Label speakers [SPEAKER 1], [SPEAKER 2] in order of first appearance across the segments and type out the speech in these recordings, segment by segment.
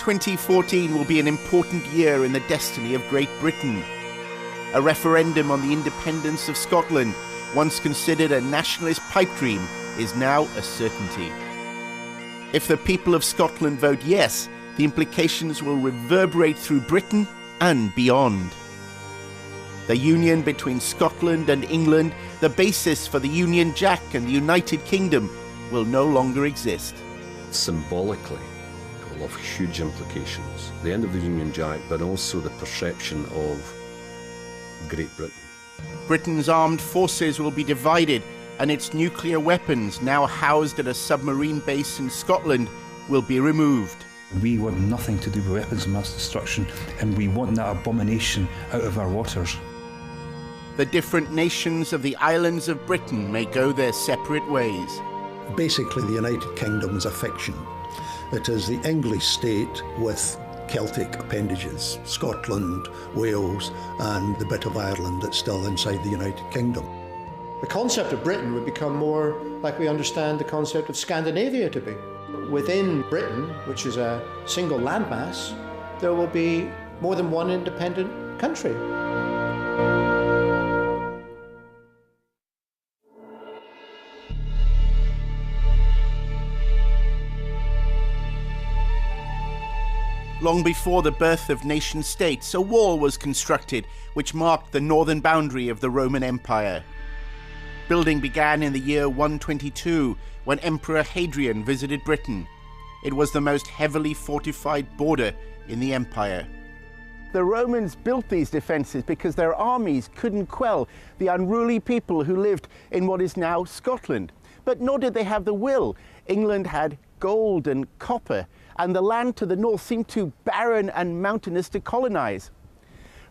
[SPEAKER 1] 2014 will be an important year in the destiny of Great Britain. A referendum on the independence of Scotland, once considered a nationalist pipe dream, is now a certainty. If the people of Scotland vote yes, the implications will reverberate through Britain and beyond. The union between Scotland and England, the basis for the Union Jack and the United Kingdom, will no longer exist.
[SPEAKER 2] Symbolically, it will have huge implications. The end of the Union Jack, but also the perception of Great Britain.
[SPEAKER 1] Britain's armed forces will be divided, and its nuclear weapons, now housed at a submarine base in Scotland, will be removed.
[SPEAKER 3] We want nothing to do with weapons of mass destruction, and we want that abomination out of our waters.
[SPEAKER 1] The different nations of the islands of Britain may go their separate ways.
[SPEAKER 4] Basically, the United Kingdom is a fiction. It is the English state with Celtic appendages, Scotland, Wales, and the bit of Ireland that's still inside the United Kingdom.
[SPEAKER 5] The concept of Britain would become more like we understand the concept of Scandinavia to be. Within Britain, which is a single landmass, there will be more than one independent country.
[SPEAKER 1] Long before the birth of nation-states, a wall was constructed which marked the northern boundary of the Roman Empire. Building began in the year 122, when Emperor Hadrian visited Britain. It was the most heavily fortified border in the empire. The Romans built these defences because their armies couldn't quell the unruly people who lived in what is now Scotland. But nor did they have the will. England had gold and copper, and the land to the north seemed too barren and mountainous to colonize.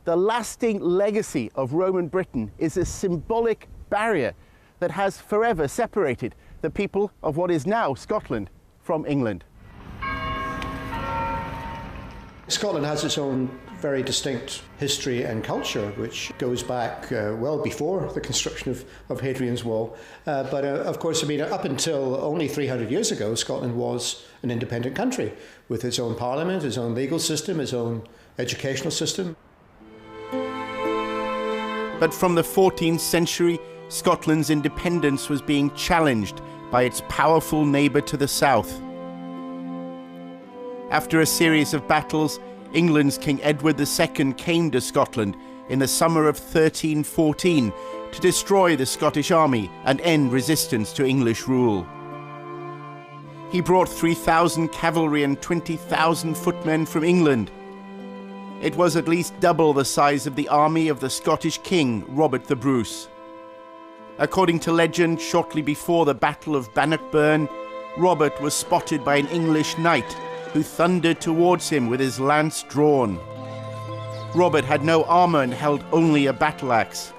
[SPEAKER 1] The lasting legacy of Roman Britain is a symbolic barrier that has forever separated the people of what is now Scotland from England.
[SPEAKER 5] Scotland has its own very distinct history and culture, which goes back well before the construction of Hadrian's Wall. But of course, I mean, up until only 300 years ago, Scotland was an independent country with its own parliament, its own legal system, its own educational system.
[SPEAKER 1] But from the 14th century, Scotland's independence was being challenged by its powerful neighbour to the south. After a series of battles, England's King Edward II came to Scotland in the summer of 1314 to destroy the Scottish army and end resistance to English rule. He brought 3,000 cavalry and 20,000 footmen from England. It was at least double the size of the army of the Scottish king, Robert the Bruce. According to legend, shortly before the Battle of Bannockburn, Robert was spotted by an English knight who thundered towards him with his lance drawn. Robert had no armour and held only a battle axe,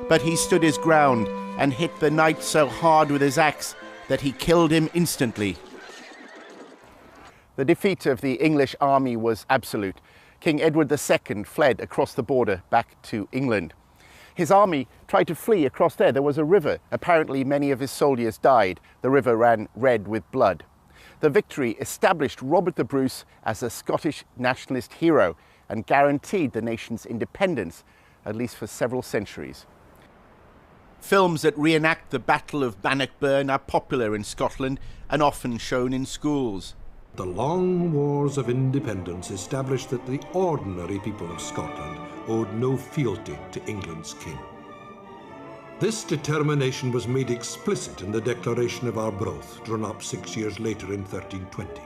[SPEAKER 1] but he stood his ground and hit the knight so hard with his axe that he killed him instantly. The defeat of the English army was absolute. King Edward II fled across the border back to England. His army tried to flee across there. There was a river. Apparently many of his soldiers died. The river ran red with blood. The victory established Robert the Bruce as a Scottish nationalist hero and guaranteed the nation's independence, at least for several centuries. Films that reenact the Battle of Bannockburn are popular in Scotland and often shown in schools.
[SPEAKER 6] The long wars of independence established that the ordinary people of Scotland owed no fealty to England's king. This determination was made explicit in the Declaration of Arbroath, drawn up 6 years later in 1320.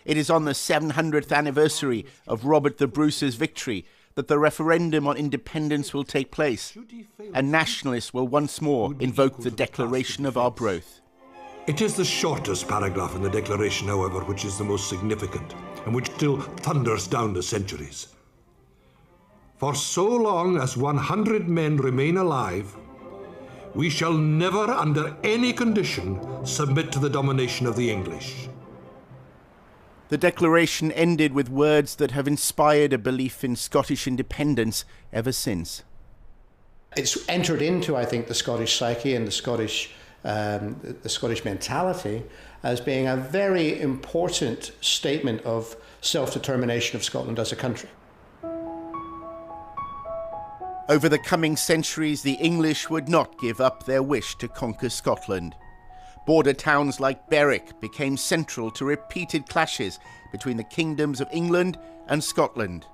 [SPEAKER 1] It is on the 700th anniversary of Robert the Bruce's victory that the referendum on independence will take place, and nationalists will once more invoke the Declaration of Arbroath.
[SPEAKER 6] It is the shortest paragraph in the Declaration, however, which is the most significant, and which still thunders down the centuries. For so long as 100 men remain alive, we shall never, under any condition, submit to the domination of the English.
[SPEAKER 1] The declaration ended with words that have inspired a belief in Scottish independence ever since.
[SPEAKER 5] It's entered into, I think, the Scottish psyche and the Scottish the Scottish mentality as being a very important statement of self-determination of Scotland as a country.
[SPEAKER 1] Over the coming centuries, the English would not give up their wish to conquer Scotland. Border towns like Berwick became central to repeated clashes between the kingdoms of England and Scotland.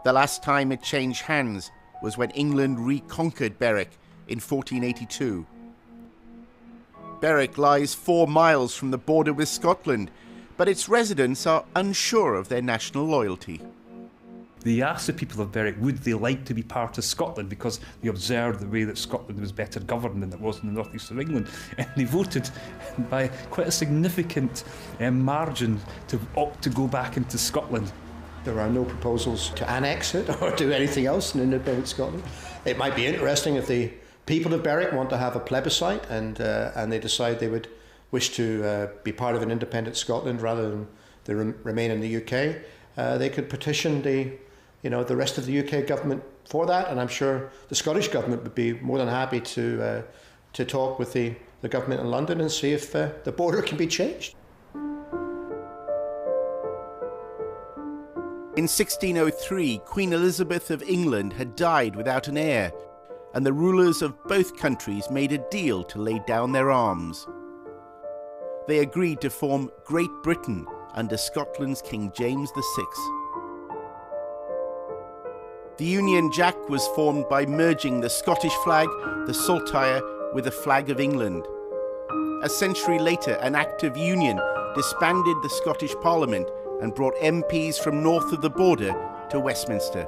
[SPEAKER 1] The last time it changed hands was when England reconquered Berwick in 1482. Berwick lies 4 miles from the border with Scotland, but its residents are unsure of their national loyalty.
[SPEAKER 3] They asked the people of Berwick, would they like to be part of Scotland, because they observed the way that Scotland was better governed than it was in the northeast of England, and they voted by quite a significant margin to opt to go back into Scotland.
[SPEAKER 5] There are no proposals to annex it or do anything else in independent Scotland. It might be interesting if the people of Berwick want to have a plebiscite and they decide they would wish to be part of an independent Scotland rather than they remain in the UK. They could petition the rest of the UK government for that, and I'm sure the Scottish government would be more than happy to talk with the government in London and see if the border can be changed.
[SPEAKER 1] In 1603, Queen Elizabeth of England had died without an heir, and the rulers of both countries made a deal to lay down their arms. They agreed to form Great Britain under Scotland's King James VI. The Union Jack was formed by merging the Scottish flag, the saltire, with the flag of England. A century later, an Act of Union disbanded the Scottish Parliament and brought MPs from north of the border to Westminster.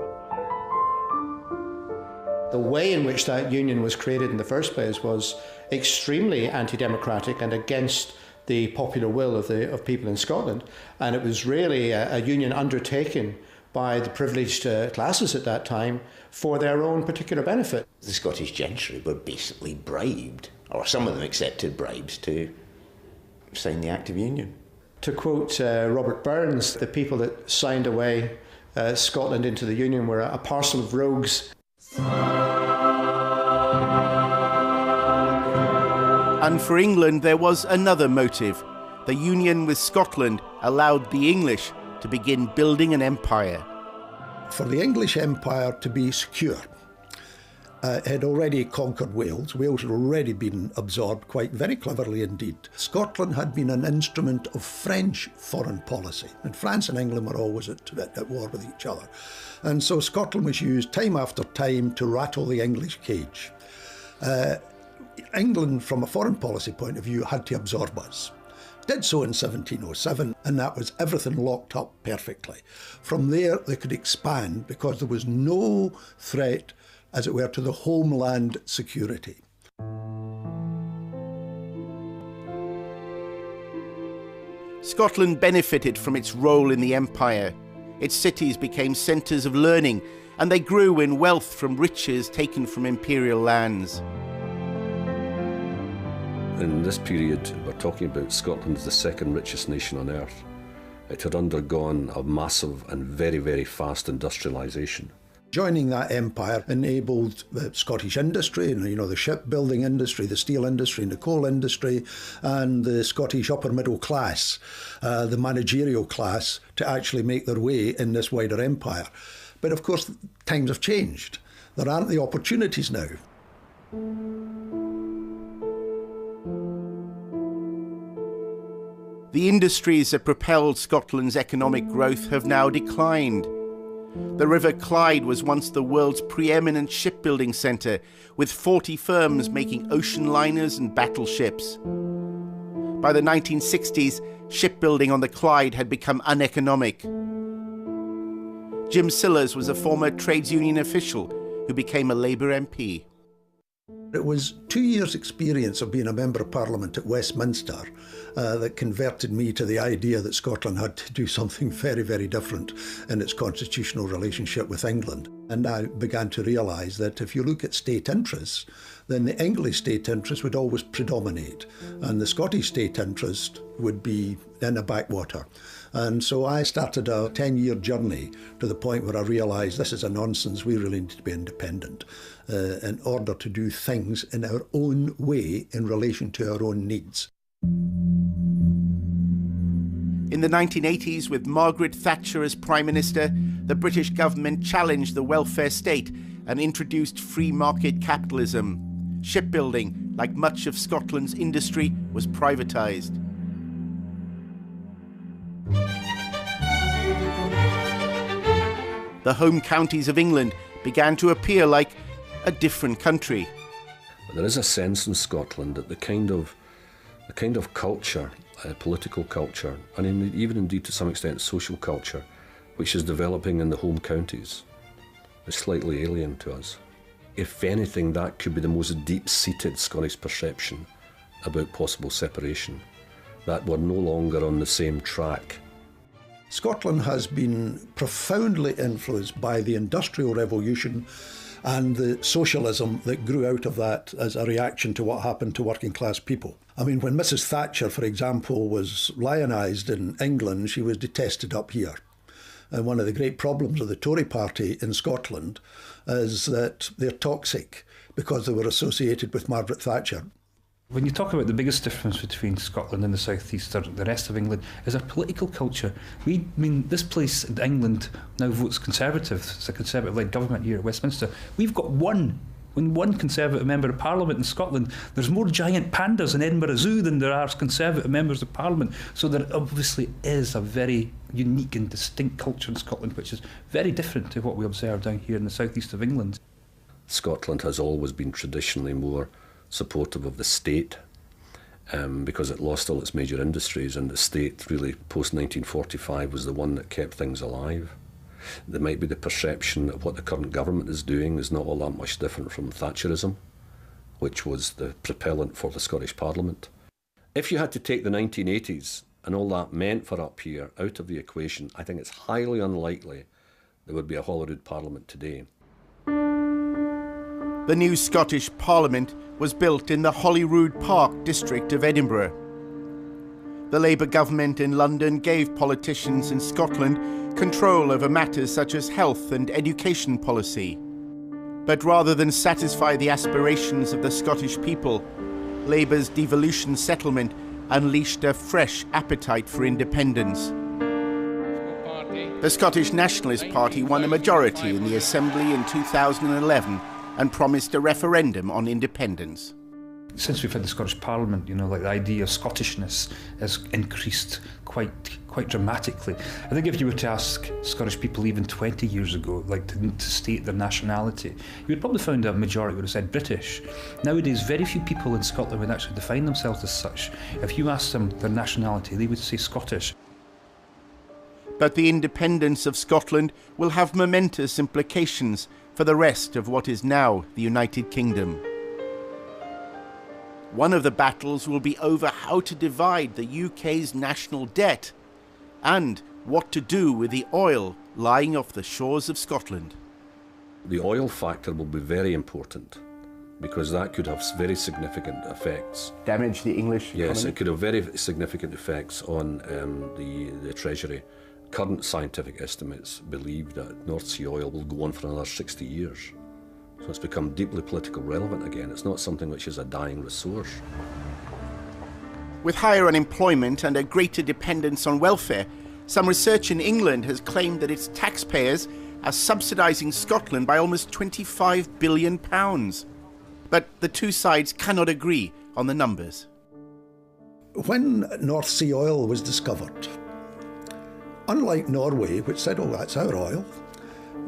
[SPEAKER 5] The way in which that union was created in the first place was extremely anti-democratic and against the popular will of people in Scotland, and it was really a union undertaken by the privileged classes at that time for their own particular benefit.
[SPEAKER 7] The Scottish gentry were basically bribed, or some of them accepted bribes to sign the Act of Union.
[SPEAKER 5] To quote Robert Burns, the people that signed away Scotland into the Union were a parcel of rogues.
[SPEAKER 1] And for England there was another motive. The union with Scotland allowed the English to begin building an empire.
[SPEAKER 4] For the English Empire to be secure, it had already conquered Wales. Wales had already been absorbed quite very cleverly indeed. Scotland had been an instrument of French foreign policy, and France and England were always at war with each other. And so Scotland was used time after time to rattle the English cage. England, from a foreign policy point of view, had to absorb us. Did so in 1707, and that was everything locked up perfectly. From there, they could expand because there was no threat, as it were, to the homeland security.
[SPEAKER 1] Scotland benefited from its role in the empire. Its cities became centres of learning, and they grew in wealth from riches taken from imperial lands.
[SPEAKER 2] In this period, we're talking about Scotland's the second richest nation on earth. It had undergone a massive and very, very fast industrialisation.
[SPEAKER 4] Joining that empire enabled the Scottish industry, the shipbuilding industry, the steel industry and the coal industry, and the Scottish upper middle class, the managerial class, to actually make their way in this wider empire. But of course, times have changed. There aren't the opportunities now.
[SPEAKER 1] The industries that propelled Scotland's economic growth have now declined. The River Clyde was once the world's preeminent shipbuilding centre, with 40 firms making ocean liners and battleships. By the 1960s, shipbuilding on the Clyde had become uneconomic. Jim Sillars was a former trades union official who became a Labour MP.
[SPEAKER 4] It was 2 years' experience of being a Member of Parliament at Westminster that converted me to the idea that Scotland had to do something very, very different in its constitutional relationship with England. And I began to realise that if you look at state interests, then the English state interest would always predominate, and the Scottish state interest would be in a backwater. And so I started a 10-year journey to the point where I realised this is a nonsense, we really need to be independent in order to do things in our own way in relation to our own needs.
[SPEAKER 1] In the 1980s, with Margaret Thatcher as Prime Minister, the British government challenged the welfare state and introduced free market capitalism. Shipbuilding, like much of Scotland's industry, was privatised. The home counties of England began to appear like a different country.
[SPEAKER 2] But there is a sense in Scotland that the kind of culture, political culture, and even indeed to some extent social culture, which is developing in the home counties, is slightly alien to us. If anything, that could be the most deep-seated Scottish perception about possible separation, that we're no longer on the same track.
[SPEAKER 4] Scotland has been profoundly influenced by the Industrial Revolution and the socialism that grew out of that as a reaction to what happened to working class people. I mean, when Mrs. Thatcher, for example, was lionised in England, she was detested up here. And one of the great problems of the Tory party in Scotland is that they're toxic because they were associated with Margaret Thatcher.
[SPEAKER 3] When you talk about the biggest difference between Scotland and the South East or the rest of England is our political culture. This place in England now votes Conservative. It's a Conservative-led government here at Westminster. We've got one Conservative member of Parliament in Scotland. There's more giant pandas in Edinburgh Zoo than there are Conservative members of Parliament. So there obviously is a very unique and distinct culture in Scotland, which is very different to what we observe down here in the southeast of England.
[SPEAKER 2] Scotland has always been traditionally more supportive of the state because it lost all its major industries, and the state really post-1945 was the one that kept things alive. There might be the perception that what the current government is doing is not all that much different from Thatcherism, which was the propellant for the Scottish Parliament. If you had to take the 1980s and all that meant for up here out of the equation, I think it's highly unlikely there would be a Holyrood Parliament today.
[SPEAKER 1] The new Scottish Parliament was built in the Holyrood Park district of Edinburgh. The Labour government in London gave politicians in Scotland control over matters such as health and education policy. But rather than satisfy the aspirations of the Scottish people, Labour's devolution settlement unleashed a fresh appetite for independence. The Scottish Nationalist Party won a majority in the Assembly in 2011 and promised a referendum on independence.
[SPEAKER 3] Since we've had the Scottish Parliament, like the idea of Scottishness has increased quite dramatically. I think if you were to ask Scottish people even 20 years ago, to state their nationality, you would probably find a majority would have said British. Nowadays, very few people in Scotland would actually define themselves as such. If you asked them their nationality, they would say Scottish.
[SPEAKER 1] But the independence of Scotland will have momentous implications for the rest of what is now the United Kingdom. One of the battles will be over how to divide the UK's national debt and what to do with the oil lying off the shores of Scotland.
[SPEAKER 2] The oil factor will be very important because that could have very significant effects.
[SPEAKER 1] Damage the English economy?
[SPEAKER 2] Yes, it could have very significant effects on the Treasury. Current scientific estimates believe that North Sea oil will go on for another 60 years. So it's become deeply political relevant again. It's not something which is a dying resource.
[SPEAKER 1] With higher unemployment and a greater dependence on welfare, some research in England has claimed that its taxpayers are subsidising Scotland by almost £25 billion. But the two sides cannot agree on the numbers.
[SPEAKER 4] When North Sea oil was discovered, unlike Norway, which said, oh, that's our oil,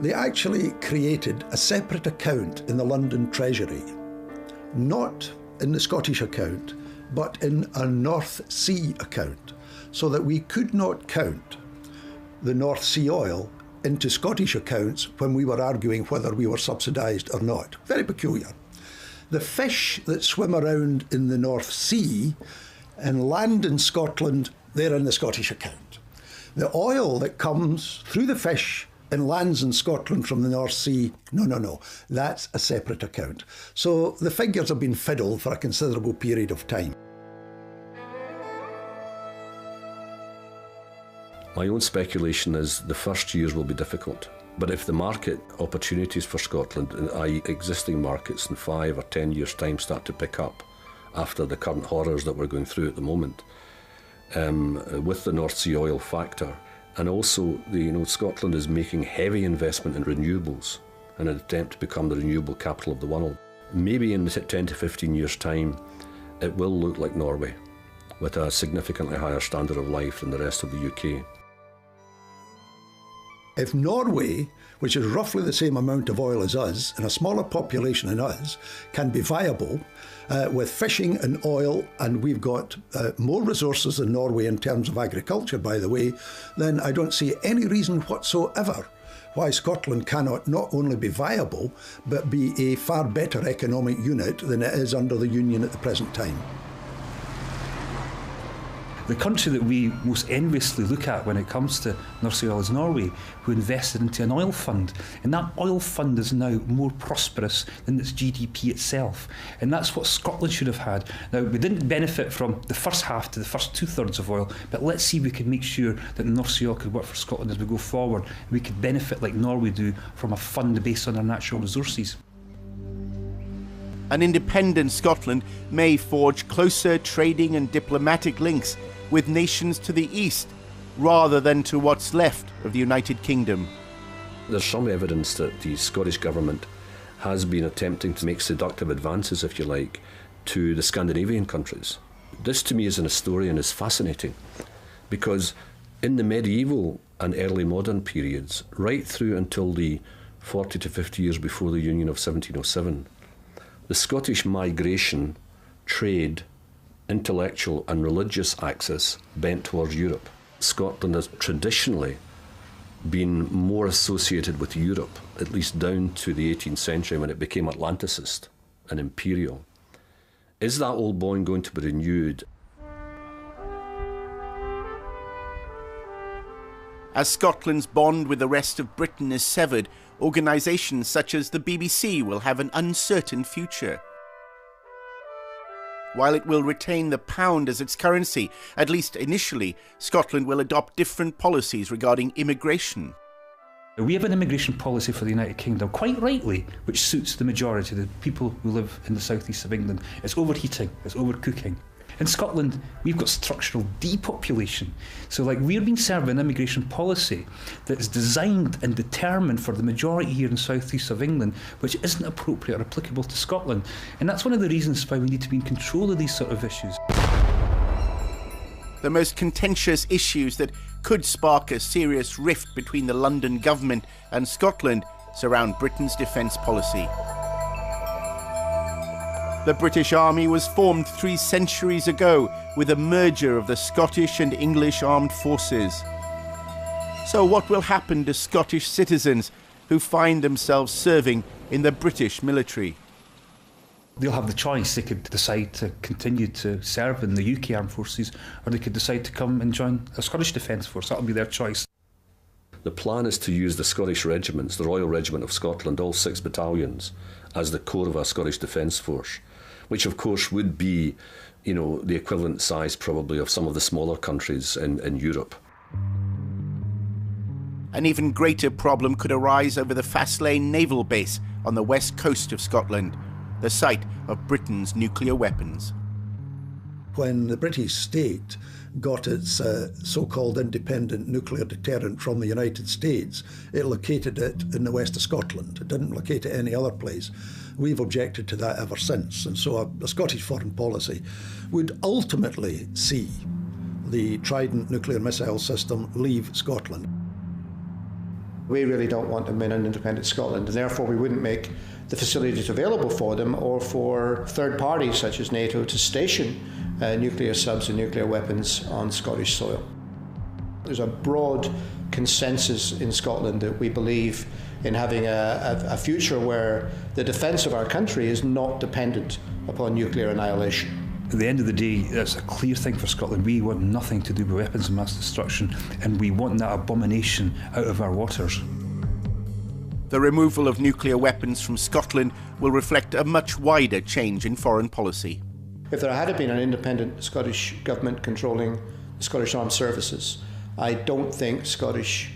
[SPEAKER 4] they actually created a separate account in the London Treasury, not in the Scottish account, but in a North Sea account, so that we could not count the North Sea oil into Scottish accounts when we were arguing whether we were subsidised or not. Very peculiar. The fish that swim around in the North Sea and land in Scotland, they're in the Scottish account. The oil that comes through the fish in lands in Scotland from the North Sea. No. That's a separate account. So the figures have been fiddled for a considerable period of time.
[SPEAKER 2] My own speculation is the first years will be difficult. But if the market opportunities for Scotland, i.e. existing markets in 5 or 10 years' time, start to pick up after the current horrors that we're going through at the moment, with the North Sea oil factor, and also Scotland is making heavy investment in renewables in an attempt to become the renewable capital of the world. Maybe in 10 to 15 years' time, it will look like Norway, with a significantly higher standard of life than the rest of the UK.
[SPEAKER 4] If Norway, which is roughly the same amount of oil as us and a smaller population than us, can be viable with fishing and oil, and we've got more resources than Norway in terms of agriculture, by the way, then I don't see any reason whatsoever why Scotland cannot not only be viable, but be a far better economic unit than it is under the Union at the present time.
[SPEAKER 3] The country that we most enviously look at when it comes to North Sea oil is Norway, who invested into an oil fund. And that oil fund is now more prosperous than its GDP itself. And that's what Scotland should have had. Now, we didn't benefit from the first half to the first 2/3 of oil, but let's see if we can make sure that the North Sea oil could work for Scotland as we go forward. We could benefit like Norway do from a fund based on our natural resources.
[SPEAKER 1] An independent Scotland may forge closer trading and diplomatic links with nations to the east, rather than to what's left of the United Kingdom.
[SPEAKER 2] There's some evidence that the Scottish Government has been attempting to make seductive advances, if you like, to the Scandinavian countries. This to me as an historian is fascinating, because in the medieval and early modern periods, right through until the 40 to 50 years before the Union of 1707, the Scottish migration, trade, intellectual and religious axis bent towards Europe. Scotland has traditionally been more associated with Europe, at least down to the 18th century when it became Atlanticist and imperial. Is that old bond going to be renewed?
[SPEAKER 1] As Scotland's bond with the rest of Britain is severed, organisations such as the BBC will have an uncertain future. While it will retain the pound as its currency, at least initially, Scotland will adopt different policies regarding immigration.
[SPEAKER 3] We have an immigration policy for the United Kingdom, quite rightly, which suits the majority of the people who live in the southeast of England. It's overheating, it's overcooking. In Scotland, we've got structural depopulation. So we're being served an immigration policy that's designed and determined for the majority here in the southeast of England, which isn't appropriate or applicable to Scotland. And that's one of the reasons why we need to be in control of these sort of issues.
[SPEAKER 1] The most contentious issues that could spark a serious rift between the London government and Scotland surround Britain's defence policy. The British Army was formed 3 centuries ago with a merger of the Scottish and English armed forces. So what will happen to Scottish citizens who find themselves serving in the British military?
[SPEAKER 3] They'll have the choice. They could decide to continue to serve in the UK armed forces, or they could decide to come and join a Scottish Defence Force. That'll be their choice.
[SPEAKER 2] The plan is to use the Scottish regiments, the Royal Regiment of Scotland, all 6 battalions, as the core of a Scottish Defence Force, which of course would be, the equivalent size probably of some of the smaller countries in Europe.
[SPEAKER 1] An even greater problem could arise over the Faslane naval base on the west coast of Scotland, the site of Britain's nuclear weapons.
[SPEAKER 4] When the British state got its so-called independent nuclear deterrent from the United States, it located it in the west of Scotland. It didn't locate it any other place. We've objected to that ever since, and so a Scottish foreign policy would ultimately see the Trident nuclear missile system leave Scotland.
[SPEAKER 5] We really don't want them in an independent Scotland, and therefore we wouldn't make the facilities available for them or for third parties such as NATO to station nuclear subs and nuclear weapons on Scottish soil. There's a broad consensus in Scotland that we believe in having a future where the defence of our country is not dependent upon nuclear annihilation.
[SPEAKER 3] At the end of the day, that's a clear thing for Scotland. We want nothing to do with weapons of mass destruction, and we want that abomination out of our waters.
[SPEAKER 1] The removal of nuclear weapons from Scotland will reflect a much wider change in foreign policy.
[SPEAKER 5] If there had been an independent Scottish government controlling the Scottish Armed Services, I don't think Scottish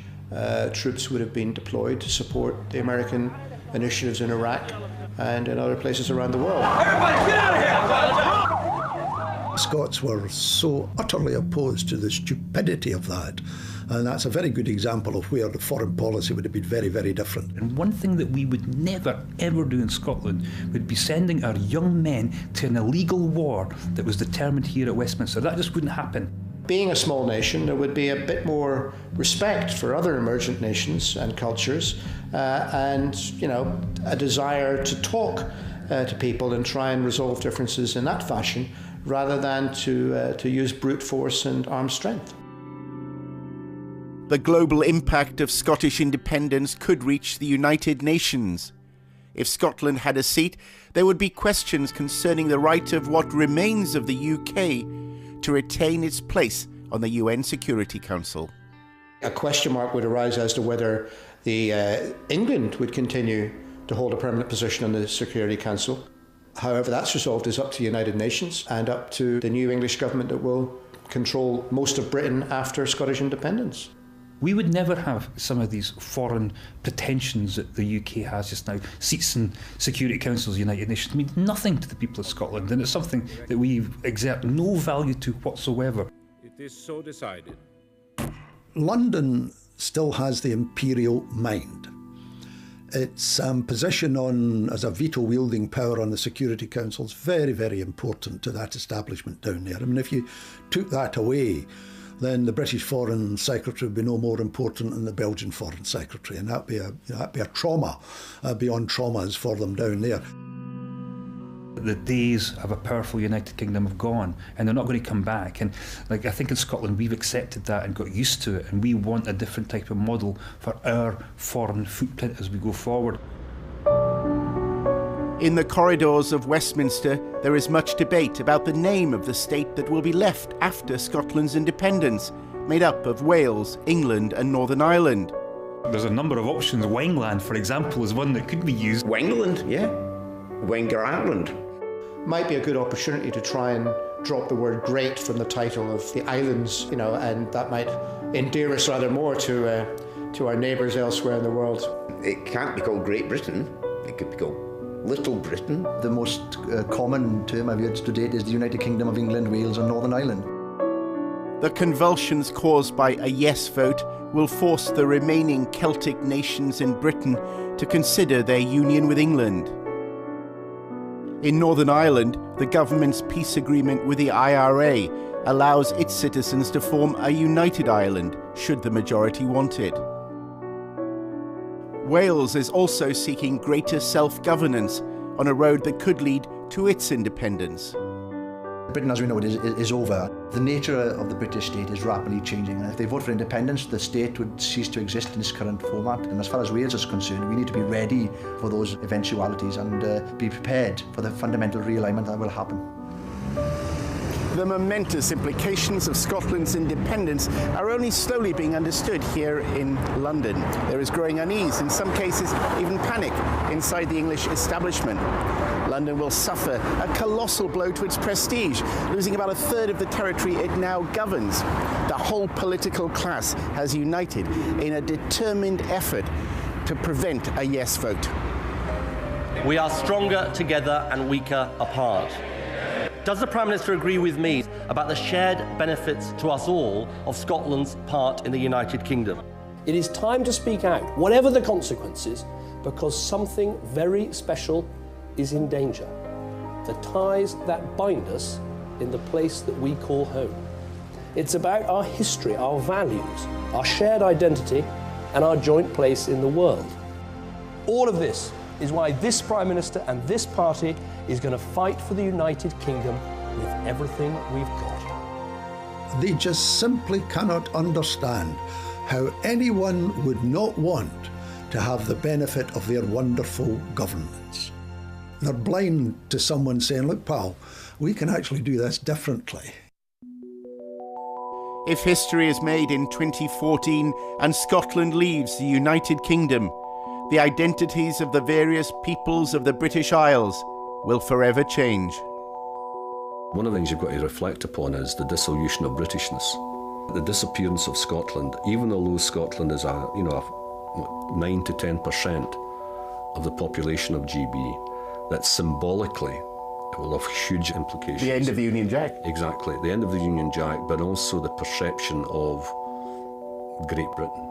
[SPEAKER 5] troops would have been deployed to support the American initiatives in Iraq and in other places around the world.
[SPEAKER 8] Everybody get out of here!
[SPEAKER 4] Scots were so utterly opposed to the stupidity of that, and that's a very good example of where the foreign policy would have been very, very different.
[SPEAKER 3] And one thing that we would never, ever do in Scotland would be sending our young men to an illegal war that was determined here at Westminster. That just wouldn't happen.
[SPEAKER 5] Being a small nation, there would be a bit more respect for other emergent nations and cultures, and a desire to talk to people and try and resolve differences in that fashion, rather than to use brute force and armed strength.
[SPEAKER 1] The global impact of Scottish independence could reach the United Nations. If Scotland had a seat, there would be questions concerning the right of what remains of the UK to retain its place on the UN Security Council.
[SPEAKER 5] A question mark would arise as to whether England would continue to hold a permanent position on the Security Council. However that's resolved is up to the United Nations and up to the new English government that will control most of Britain after Scottish independence.
[SPEAKER 3] We would never have some of these foreign pretensions that the UK has just now. Seats in Security Councils, United Nations, mean nothing to the people of Scotland, and it's something that we exert no value to whatsoever.
[SPEAKER 9] It is so decided.
[SPEAKER 4] London still has the imperial mind. Its position as a veto-wielding power on the Security Council is very, very important to that establishment down there. I mean, if you took that away, then the British Foreign Secretary would be no more important than the Belgian Foreign Secretary, and that'd be a trauma beyond traumas for them down there.
[SPEAKER 3] The days of a powerful United Kingdom have gone, and they're not going to come back. And I think in Scotland we've accepted that and got used to it, and we want a different type of model for our foreign footprint as we go forward.
[SPEAKER 1] In the corridors of Westminster, there is much debate about the name of the state that will be left after Scotland's independence, made up of Wales, England and Northern Ireland.
[SPEAKER 3] There's a number of options. Wengland, for example, is one that could be used.
[SPEAKER 7] Wengland, yeah. Wenger Ireland.
[SPEAKER 5] Might be a good opportunity to try and drop the word great from the title of the islands, and that might endear us rather more to our neighbours elsewhere in the world.
[SPEAKER 7] It can't be called Great Britain. It could be called Little Britain.
[SPEAKER 10] The most common term I've used to date is the United Kingdom of England, Wales and Northern Ireland.
[SPEAKER 1] The convulsions caused by a yes vote will force the remaining Celtic nations in Britain to consider their union with England. In Northern Ireland, the government's peace agreement with the IRA allows its citizens to form a united Ireland, should the majority want it. Wales is also seeking greater self-governance on a road that could lead to its independence.
[SPEAKER 10] Britain, as we know it, is over. The nature of the British state is rapidly changing, and if they vote for independence, the state would cease to exist in its current format. And as far as Wales is concerned, we need to be ready for those eventualities and be prepared for the fundamental realignment that will happen.
[SPEAKER 1] The momentous implications of Scotland's independence are only slowly being understood here in London. There is growing unease, in some cases even panic, inside the English establishment. London will suffer a colossal blow to its prestige, losing about a third of the territory it now governs. The whole political class has united in a determined effort to prevent a yes vote.
[SPEAKER 11] We are stronger together and weaker apart. Does the Prime Minister agree with me about the shared benefits to us all of Scotland's part in the United Kingdom?
[SPEAKER 12] It is time to speak out, whatever the consequences, because something very special is in danger. The ties that bind us in the place that we call home. It's about our history, our values, our shared identity, and our joint place in the world. All of this is why this Prime Minister and this party is going to fight for the United Kingdom with everything we've got.
[SPEAKER 4] They just simply cannot understand how anyone would not want to have the benefit of their wonderful governments. They're blind to someone saying, look, pal, we can actually do this differently.
[SPEAKER 1] If history is made in 2014 and Scotland leaves the United Kingdom, the identities of the various peoples of the British Isles will forever change.
[SPEAKER 2] One of the things you've got to reflect upon is the dissolution of Britishness. The disappearance of Scotland, even although Scotland is 9 to 10% of the population of GB, that symbolically it will have huge implications.
[SPEAKER 1] The end of the Union Jack.
[SPEAKER 2] Exactly, the end of the Union Jack, but also the perception of Great Britain.